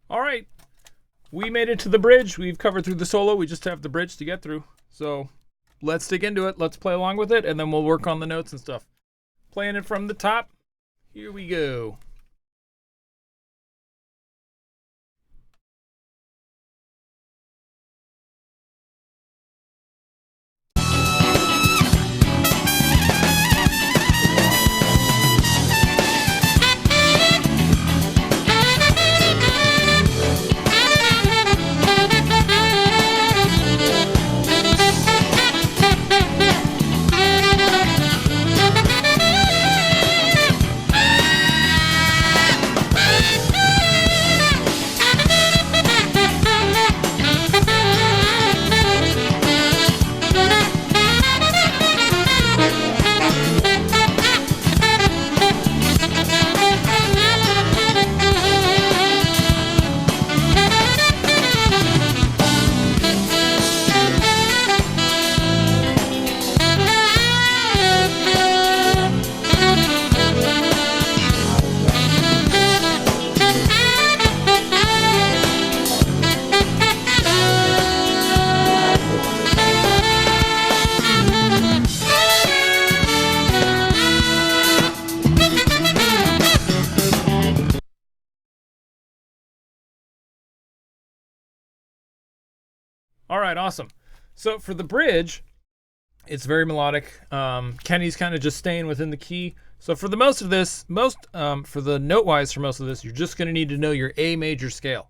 All right, we made it to the bridge. We've covered through the solo. We just have the bridge to get through. So let's dig into it. Let's play along with it, and then we'll work on the notes and stuff. Playing it from the top. Here we go. All right, awesome. So for the bridge, it's very melodic. Kenny's kind of just staying within the key. So for the most of this, for the note-wise for most of this, you're just going to need to know your A major scale.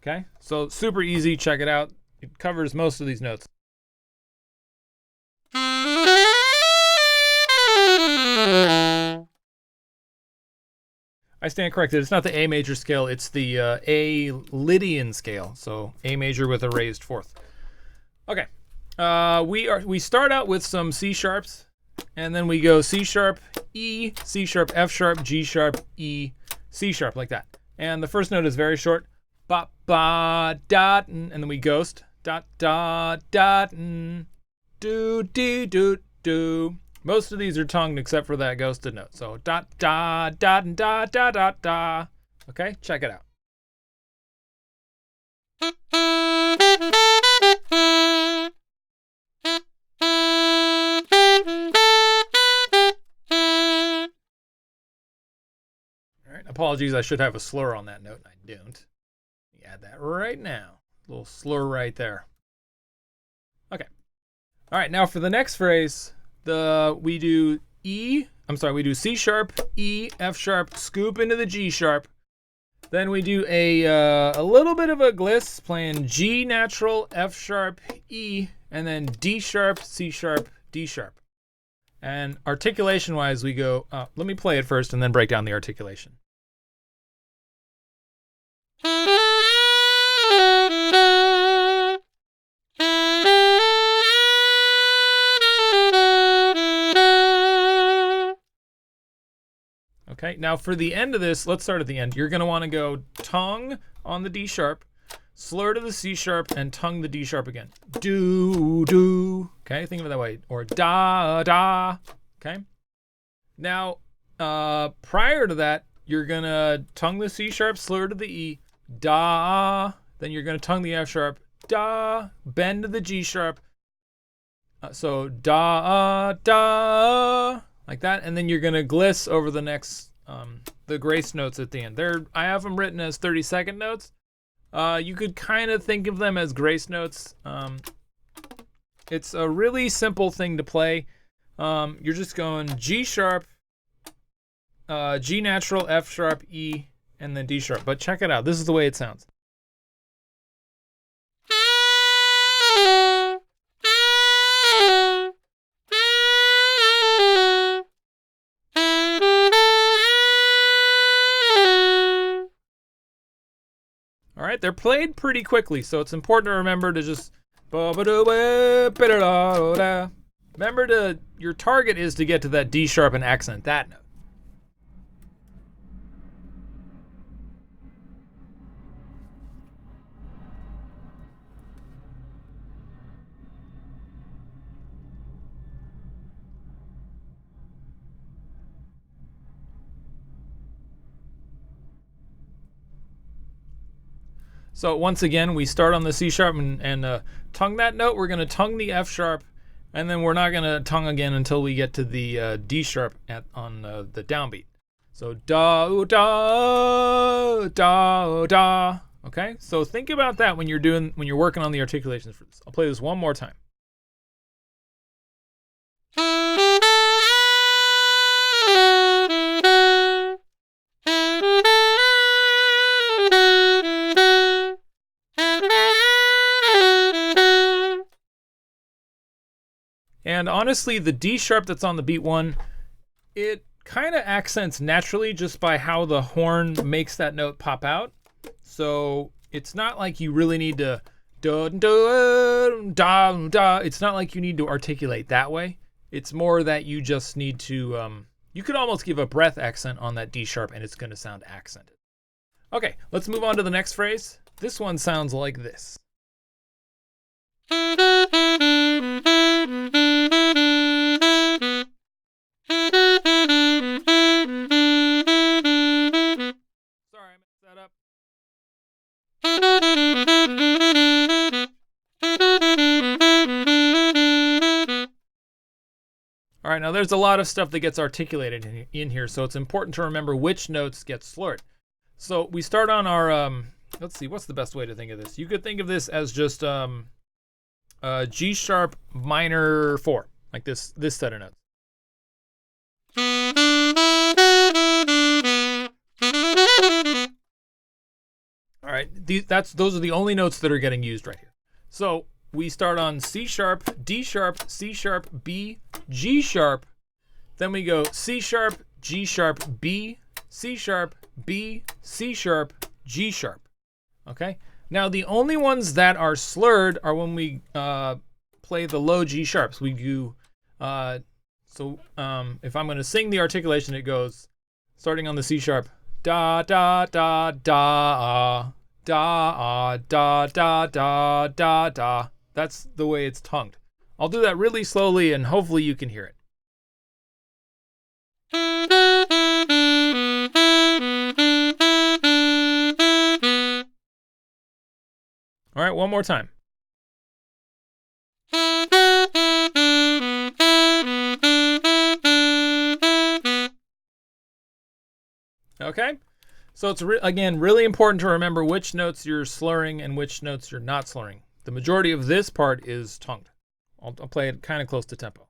Okay? So super easy. Check it out. It covers most of these notes. I stand corrected. It's not the A major scale. It's the A Lydian scale. So A major with a raised fourth. Okay. We start out with some C sharps, and then we go C sharp, E, C sharp, F sharp, G sharp, E, C sharp, like that. And the first note is very short. Ba ba dot, and then we ghost. Dot dot dot, do dee do do. Most of these are tongued except for that ghosted note. So dot dot dot and dot dot dot dot. Okay, check it out. All right, apologies, I should have a slur on that note, and I don't. Add that right now. A little slur right there. Okay. All right, now for the next phrase, we do C sharp, E, F sharp, scoop into the G sharp. Then we do a little bit of a gliss, playing G natural, F sharp, E, and then D sharp, C sharp, D sharp. And articulation-wise, we go, let me play it first and then break down the articulation. Okay, now for the end of this, let's start at the end. You're going to want to go tongue on the D sharp, slur to the C sharp, and tongue the D sharp again. Do, do. Okay, think of it that way. Or da, da. Okay. Now, prior to that, you're going to tongue the C sharp, slur to the E, da. Then you're going to tongue the F sharp, da, bend to the G sharp. So da, da, like that. And then you're going to gliss over the next, the grace notes at the end. I have them written as 30-second notes. You could kind of think of them as grace notes. It's a really simple thing to play. You're just going G sharp, G natural, F sharp, E, and then D sharp. But check it out. This is the way it sounds. All right, they're played pretty quickly, so it's important to remember to just remember your target is to get to that D sharp and accent that note. So once again, we start on the C sharp and tongue that note. We're going to tongue the F sharp, and then we're not going to tongue again until we get to the D sharp on the downbeat. So da da da da. Okay, so think about that when you're working on the articulations for this. I'll play this one more time. And honestly, the D sharp that's on the beat one, it kind of accents naturally just by how the horn makes that note pop out. So it's not like you really need to da da da da. It's not like you need to articulate that way. It's more that you just need to. You could almost give a breath accent on that D sharp, and it's going to sound accented. Okay, let's move on to the next phrase. This one sounds like this. All right, now there's a lot of stuff that gets articulated in here, so it's important to remember which notes get slurred. So we start on our, let's see, what's the best way to think of this? You could think of this as just G sharp minor 4, like this set of notes. All right, those are the only notes that are getting used right here. So we start on C sharp, D sharp, C sharp, B, G sharp. Then we go C sharp, G sharp, B, C sharp, B, C sharp, G sharp. Okay? Now the only ones that are slurred are when we play the low G sharps. We do, if I'm going to sing the articulation, it goes, starting on the C sharp, da da da da da da da da da da. That's the way it's tongued. I'll do that really slowly and hopefully you can hear it. All right, one more time. Okay, so it's again really important to remember which notes you're slurring and which notes you're not slurring. The majority of this part is tongued. I'll play it kind of close to tempo.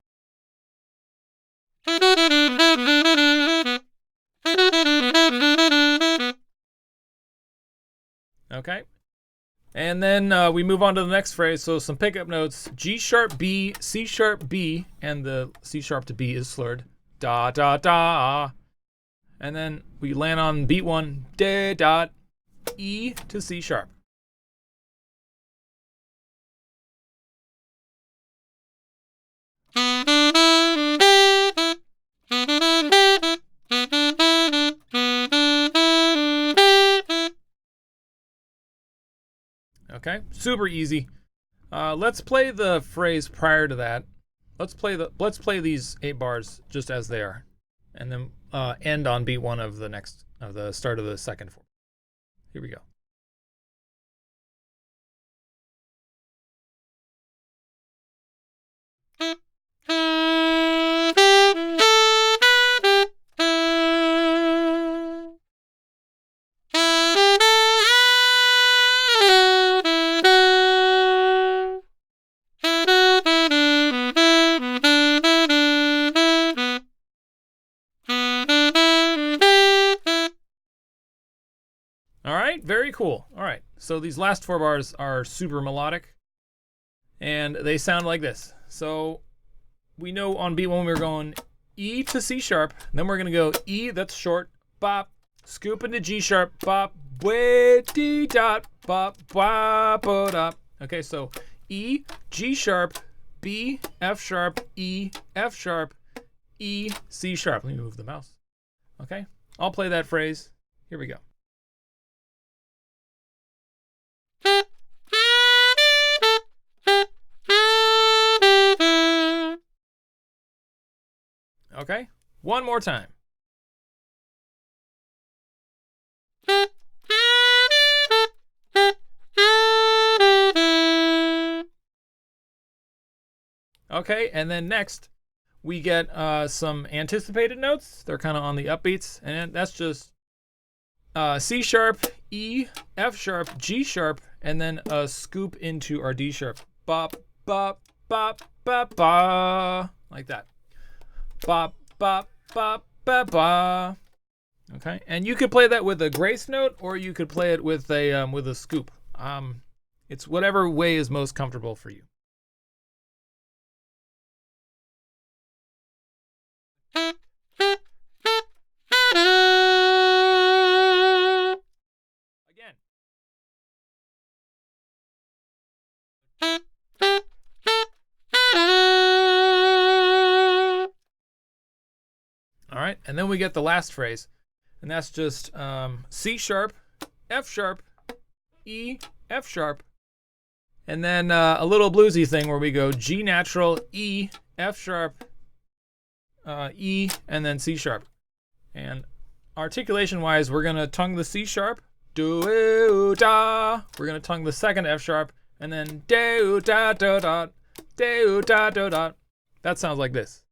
Okay, and then we move on to the next phrase. So some pickup notes: G sharp B, C sharp B, and the C sharp to B is slurred. Da da da. And then we land on beat 1, da dot, E to C sharp. Okay, super easy. Let's play the phrase prior to that. Let's play these 8 bars just as they are, and then end on beat 1 of the start of the second 4. Here we go. All right, very cool. All right, so these last 4 bars are super melodic, and they sound like this. So we know on beat 1 we're going E to C sharp, then we're gonna go E, that's short, bop, scoop into G sharp, bop, way dee dot, bop, bop, dop. Okay, so E, G sharp, B, F sharp, E, F sharp, E, C sharp. Let me move the mouse. Okay, I'll play that phrase. Here we go. Okay, one more time. Okay, and then next we get some anticipated notes. They're kind of on the upbeats, and that's just C sharp, E, F sharp, G sharp, and then a scoop into our D sharp. Bop, bop, bop, bop, ba, like that. Bop, bop, bop, ba, ba. Okay, and you could play that with a grace note, or you could play it with a scoop. It's whatever way is most comfortable for you. Again. All right, and then we get the last phrase, and that's just C sharp, F sharp, E, F sharp, and then a little bluesy thing where we go G natural, E, F sharp, E, and then C sharp. And articulation-wise, we're gonna tongue the C sharp, do da. We're gonna tongue the second F sharp, and then do da do da, do da do da. That sounds like this.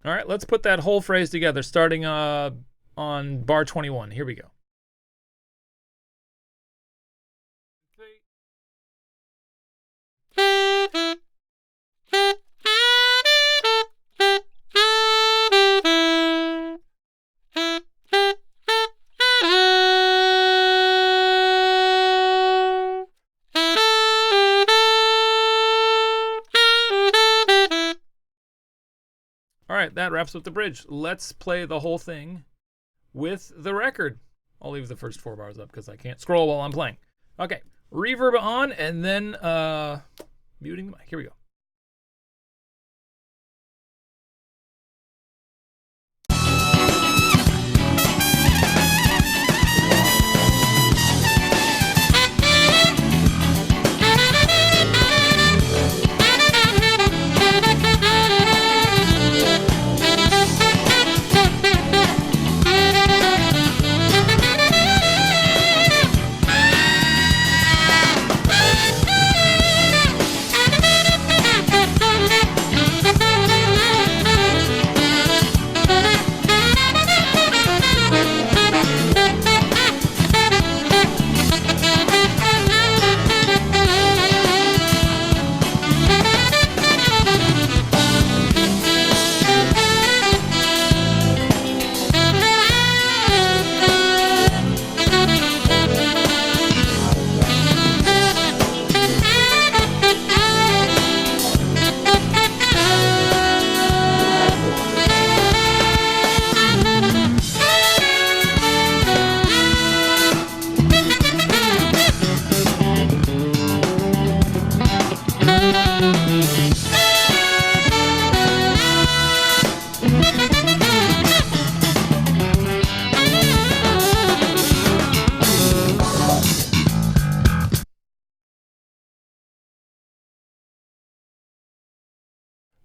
All right, let's put that whole phrase together, starting on bar 21. Here we go. All right, that wraps up the bridge. Let's play the whole thing with the record. I'll leave the first 4 bars up because I can't scroll while I'm playing. Okay, reverb on, and then muting the mic. Here we go.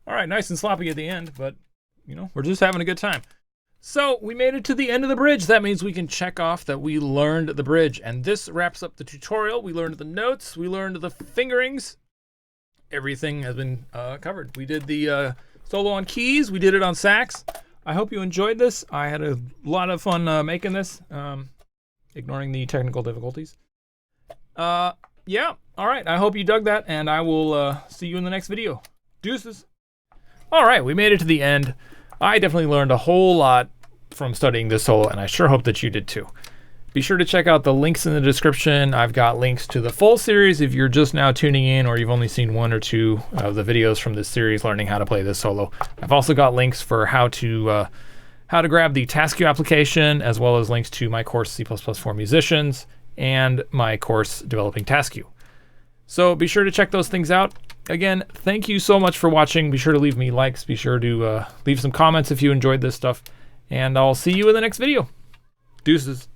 All right, nice and sloppy at the end, but you know, we're just having a good time. So we made it to the end of the bridge. That means we can check off that we learned the bridge. And this wraps up the tutorial. We learned the notes, we learned the fingerings. Everything has been covered. We did the solo on keys, we did it on sax. I hope you enjoyed this. I had a lot of fun making this, ignoring the technical difficulties. Yeah, all right, I hope you dug that, and I will see you in the next video. Deuces. All right, we made it to the end. I definitely learned a whole lot from studying this solo, and I sure hope that you did too. Be sure to check out the links in the description. I've got links to the full series if you're just now tuning in or you've only seen 1 or 2 of the videos from this series learning how to play this solo. I've also got links for how to grab the TaskU application, as well as links to my course C++ for Musicians and my course Developing TaskU. So be sure to check those things out. Again, thank you so much for watching. Be sure to leave me likes. Be sure to leave some comments if you enjoyed this stuff. And I'll see you in the next video. Deuces.